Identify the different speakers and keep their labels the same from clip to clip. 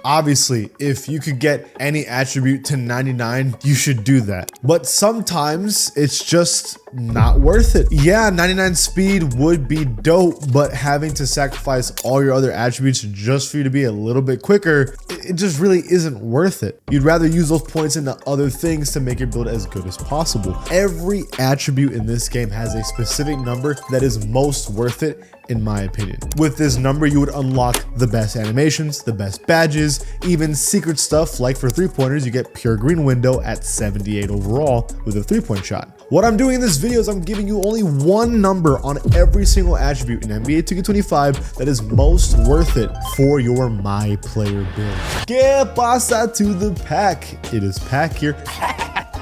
Speaker 1: Obviously, if you could get any attribute to 99, you should do that. But sometimes it's just not worth it. Yeah, 99 speed would be dope, but having to sacrifice all your other attributes just for you to be a little bit quicker, it just really isn't worth it. You'd rather use those points into other things to make your build as good as possible. Every attribute in this game has a specific number that is most worth it, in my opinion. With this number, you would unlock the best animations, the best badges, even secret stuff like for 3-pointers, you get pure green window at 78 overall with a 3-point shot. What I'm doing in this video is I'm giving you only one number on every single attribute in NBA 2K25 that is most worth it for your My Player build. ¿Qué pasa to the pack? It is Pack here.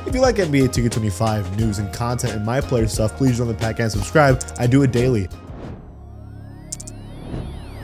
Speaker 1: If you like NBA 2K25 news and content and My Player stuff, please join the pack and subscribe. I do it daily.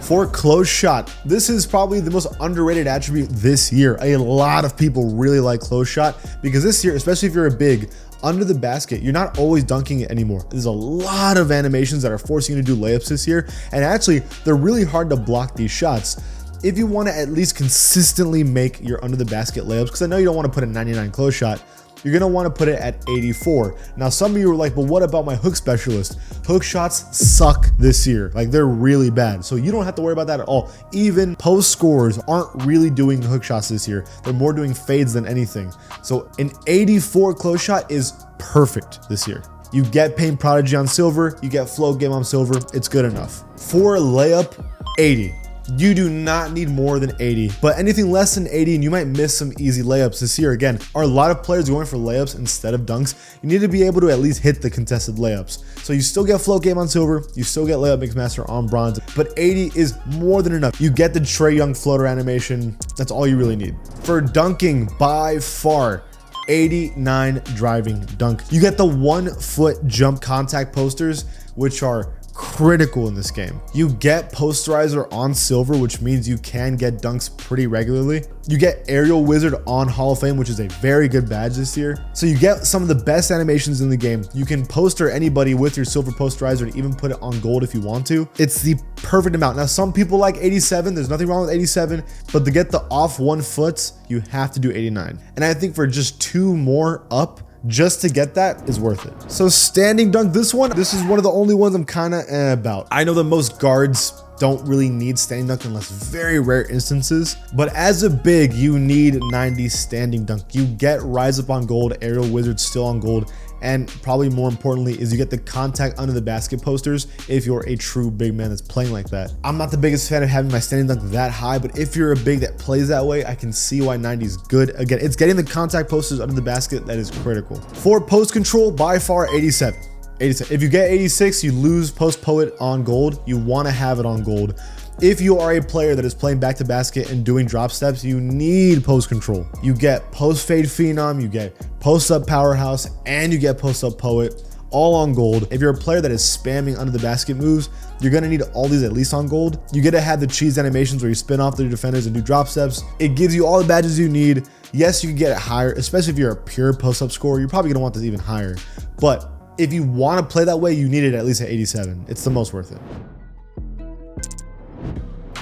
Speaker 1: For close shot, this is probably the most underrated attribute this year. A lot of people really like close shot because this year, especially if you're a big, under the basket, you're not always dunking it anymore. There's a lot of animations that are forcing you to do layups this year, and actually, they're really hard to block these shots. If you want to at least consistently make your under the basket layups, because I know you don't want to put a 99 close shot, you're going to want to put it at 84. Now, some of you are like, but what about my hook specialist? Hook shots suck this year. Like, they're really bad. So you don't have to worry about that at all. Even post scorers aren't really doing hook shots this year. They're more doing fades than anything. So an 84 close shot is perfect this year. You get Paint Prodigy on silver, you get Flow Game on silver. It's good enough. For a layup, 80. You do not need more than 80, but anything less than 80 and you might miss some easy layups this year. Again, are a lot of players going for layups instead of dunks? You need to be able to at least hit the contested layups. So you still get Float Game on silver, you still get Layup Mixmaster on bronze, but 80 is more than enough. You get the Trae Young floater animation. That's all you really need. For dunking, by far, 89 driving dunk. You get the 1-foot jump contact posters, which are critical in this game. You get posterizer on silver, which means you can get dunks pretty regularly. You get Aerial Wizard on Hall of Fame, which is a very good badge this year. So you get some of the best animations in the game. You can poster anybody with your silver posterizer and even put it on gold if you want to. It's the perfect amount. Now, some people like 87. There's nothing wrong with 87, but to get the off 1 foot, you have to do 89. And I think for just 2 more up, just to get that is worth it. So standing dunk, this is one of the only ones I'm kind of about. I know that most guards don't really need standing dunk unless very rare instances, but as a big, you need 90 standing dunk. You get Rise Up on gold, Aerial Wizard still on gold, and probably more importantly is you get the contact under the basket posters if you're a true big man that's playing like that. I'm not the biggest fan of having my standing dunk that high, but if you're a big that plays that way, I can see why 90 is good. Again, it's getting the contact posters under the basket that is critical. For post control, by far 87. If you get 86, you lose post poet on gold. You want to have it on gold. If you are a player that is playing back to basket and doing drop steps, you need post control. You get post fade phenom, you get post up powerhouse, and you get post up poet, all on gold. If you're a player that is spamming under the basket moves, you're gonna need all these at least on gold. You get to have the cheese animations where you spin off the defenders and do drop steps. It gives you all the badges you need. Yes, you can get it higher, especially if you're a pure post up scorer. You're probably gonna want this even higher, but if you want to play that way, you need it at least at 87. It's the most worth it.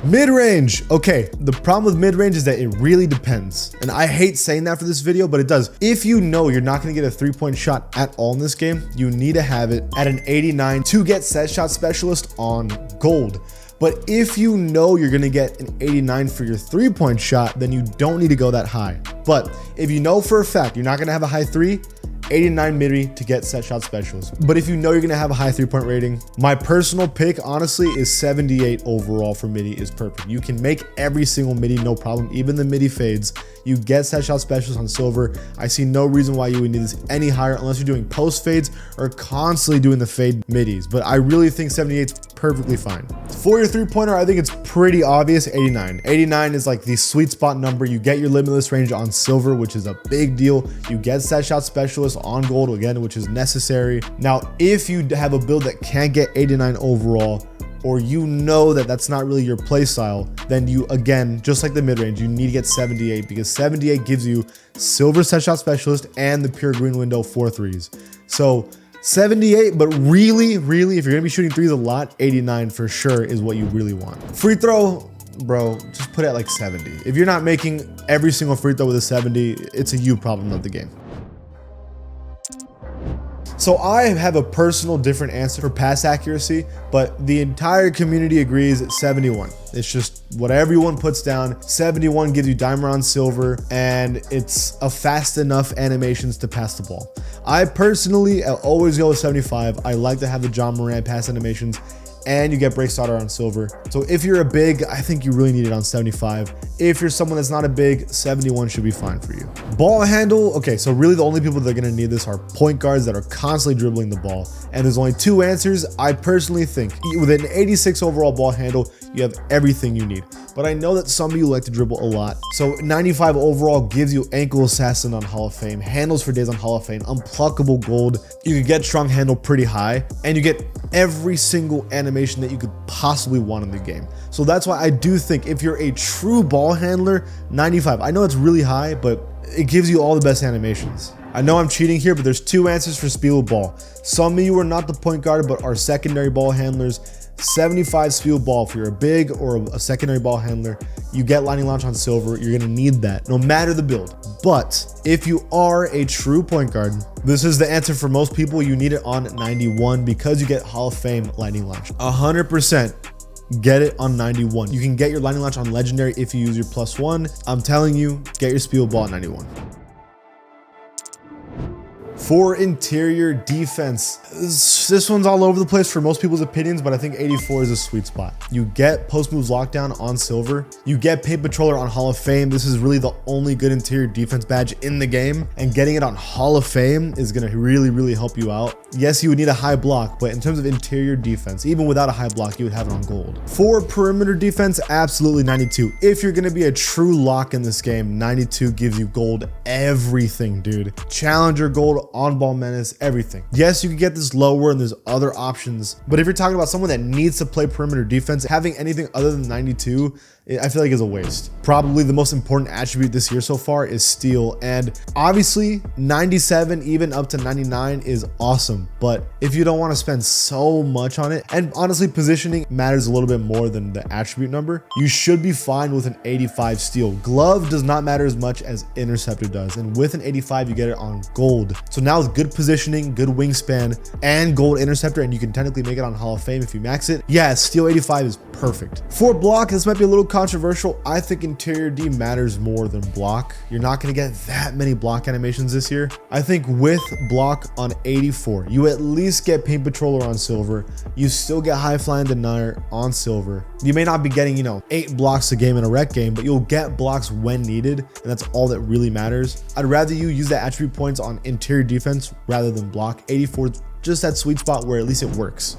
Speaker 1: Mid-range. Okay, the problem with mid-range is that it really depends. And I hate saying that for this video, but it does. If you know you're not going to get a 3-point shot at all in this game, you need to have it at an 89 to get set shot specialist on gold. But if you know you're going to get an 89 for your 3-point shot, then you don't need to go that high. But if you know for a fact you're not going to have a high 3, 89 midi to get set shot specialist. But if you know you're gonna have a high 3-point rating, my personal pick honestly is 78 overall for midi is perfect. You can make every single midi no problem, even the midi fades. You get set shot specialist on silver. I see no reason why you would need this any higher unless you're doing post fades or constantly doing the fade midis. But I really think 78 is perfectly fine. For your 3-pointer, I think it's pretty obvious, 89. 89 is like the sweet spot number. You get your limitless range on silver, which is a big deal. You get set shot specialist on gold again, which is necessary. Now, if you have a build that can't get 89 overall, or you know that that's not really your play style, then you, again, just like the mid-range, you need to get 78 because 78 gives you silver set shot specialist and the pure green window 4 threes. So 78, but really, if you're gonna be shooting threes a lot, 89 for sure is what you really want. Free throw, bro, just put it at like 70. If you're not making every single free throw with a 70, it's a you problem, not the game. So I have a personal different answer for pass accuracy, but the entire community agrees at 71. It's just what everyone puts down. 71 gives you diamond on silver, and it's a fast enough animations to pass the ball. I personally always go with 75. I like to have the John Moran pass animations, and you get break starter on silver. So if you're a big, I think you really need it on 75. If you're someone that's not a big, 71 should be fine for you. Ball handle, okay, so really the only people that are gonna need this are point guards that are constantly dribbling the ball. And there's only two answers. I personally think with an 86 overall ball handle, you have everything you need. But I know that some of you like to dribble a lot. So 95 overall gives you ankle assassin on Hall of Fame, handles for days on Hall of Fame, unpluckable gold. You can get strong handle pretty high, and you get every single animation that you could possibly want in the game. So that's why I do think if you're a true ball handler, 95. I know it's really high, but it gives you all the best animations. I know I'm cheating here, but there's two answers for Spiel Ball. Some of you are not the point guard, but are secondary ball handlers. 75 Spiel Ball. If you're a big or a secondary ball handler, you get lightning launch on silver. You're gonna need that no matter the build. But if you are a true point guard, this is the answer for most people. You need it on 91 because you get Hall of Fame lightning launch. 100%. Get it on 91. You can get your lightning launch on legendary if you use your +1. I'm telling you, get your Spiel Ball at 91. For interior defense, this one's all over the place for most people's opinions, but I think 84 is a sweet spot. You get post moves lockdown on silver. You get paint patroller on Hall of Fame. This is really the only good interior defense badge in the game, and getting it on Hall of Fame is gonna really help you out. Yes, you would need a high block, but in terms of interior defense, even without a high block, you would have it on gold. For perimeter defense, absolutely 92. If you're gonna be a true lock in this game, 92 gives you gold everything, dude. Challenger gold, on-ball menace, everything. Yes, you can get this lower and there's other options, but if you're talking about someone that needs to play perimeter defense, having anything other than 92, I feel like is a waste. Probably the most important attribute this year so far is steal, and obviously 97 even up to 99 is awesome, but if you don't want to spend so much on it, and honestly positioning matters a little bit more than the attribute number, you should be fine with an 85 steal. Glove does not matter as much as interceptor does, and with an 85 you get it on gold. So now with good positioning, good wingspan, and gold interceptor, and you can technically make it on Hall of Fame if you max it, yeah, steal 85 is perfect. For block, this might be a little controversial. I think interior D matters more than block. You're not going to get that many block animations this year. I think with block on 84, you at least get paint patroller on silver. You still get high flying denier on silver. You may not be getting, 8 blocks a game in a rec game, but you'll get blocks when needed, and that's all that really matters. I'd rather you use the attribute points on interior defense rather than block. 84 is just that sweet spot where at least it works.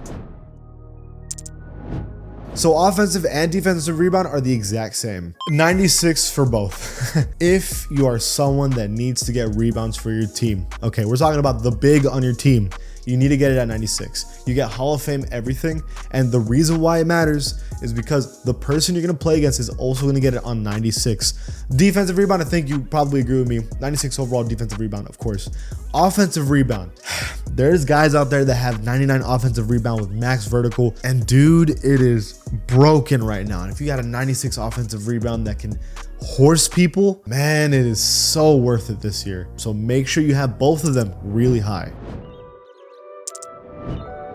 Speaker 1: So offensive and defensive rebound are the exact same. 96 for both. If you are someone that needs to get rebounds for your team, okay, we're talking about the big on your team, you need to get it at 96. You get Hall of Fame everything, and the reason why it matters is because the person you're going to play against is also going to get it on 96. Defensive rebound, I think you probably agree with me. 96 overall defensive rebound, of course. Offensive rebound. There's guys out there that have 99 offensive rebound with max vertical, and dude, it is broken right now. And if you got a 96 offensive rebound that can horse people, man, it is so worth it this year. So make sure you have both of them really high.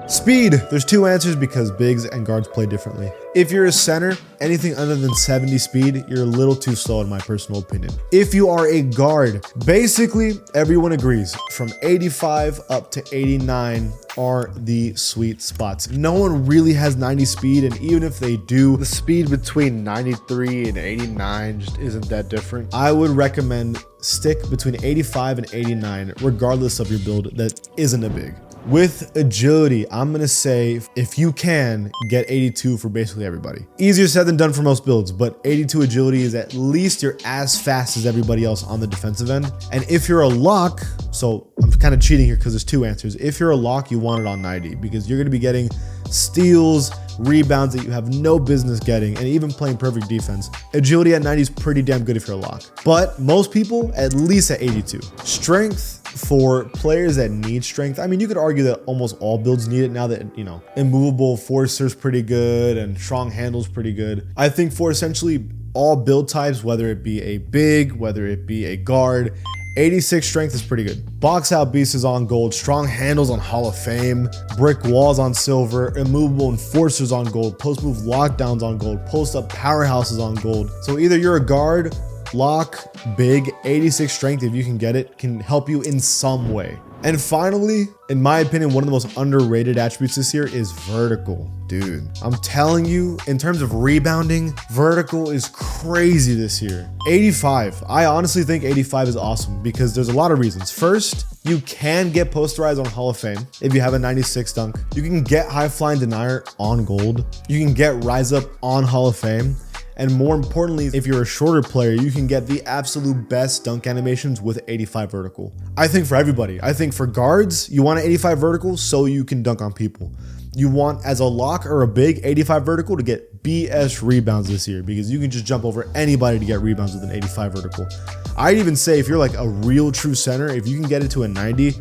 Speaker 1: Speed, there's two answers because bigs and guards play differently. If you're a center, anything other than 70 speed, you're a little too slow in my personal opinion. If you are a guard, basically everyone agrees from 85 up to 89 are the sweet spots. No one really has 90 speed, and even if they do, the speed between 93 and 89 just isn't that different. I would recommend stick between 85 and 89 regardless of your build that isn't a big. With agility, I'm going to say if you can, get 82 for basically everybody. Easier said than done for most builds, but 82 agility is at least you're as fast as everybody else on the defensive end. And if you're a lock, so I'm kind of cheating here because there's two answers. If you're a lock, you want it on 90 because you're going to be getting steals, rebounds that you have no business getting, and even playing perfect defense. Agility at 90 is pretty damn good if you're a lock, but most people at least at 82. Strength for players that need strength. I mean, you could argue that almost all builds need it now that, you know, immovable forcer's pretty good and strong handle's pretty good. I think for essentially all build types, whether it be a big, whether it be a guard, 86 strength is pretty good. Box out beast is on gold, strong handles on Hall of Fame, brick walls on silver, immovable enforcers on gold, post move lockdowns on gold, post up powerhouses on gold. So either you're a guard, lock, big, 86 strength, if you can get it, can help you in some way. And finally, in my opinion, one of the most underrated attributes this year is vertical. Dude, I'm telling you, in terms of rebounding, vertical is crazy this year. 85. I honestly think 85 is awesome because there's a lot of reasons. First, you can get posterized on Hall of Fame if you have a 96 dunk. You can get high flying denier on gold. You can get rise up on Hall of Fame. And more importantly, if you're a shorter player, you can get the absolute best dunk animations with 85 vertical. I think for everybody, I think for guards, you want an 85 vertical so you can dunk on people. You want, as a lock or a big, 85 vertical to get BS rebounds this year because you can just jump over anybody to get rebounds with an 85 vertical. I'd even say if you're like a real true center, if you can get it to a 90,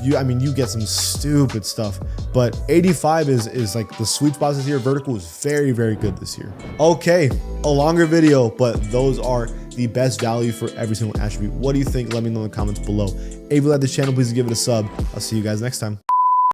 Speaker 1: you get some stupid stuff, but 85 is like the sweet spot this year. Vertical is very, very good this year. Okay, a longer video, but those are the best value for every single attribute. What do you think? Let me know in the comments below. If you like this channel, please give it a sub. I'll see you guys next time.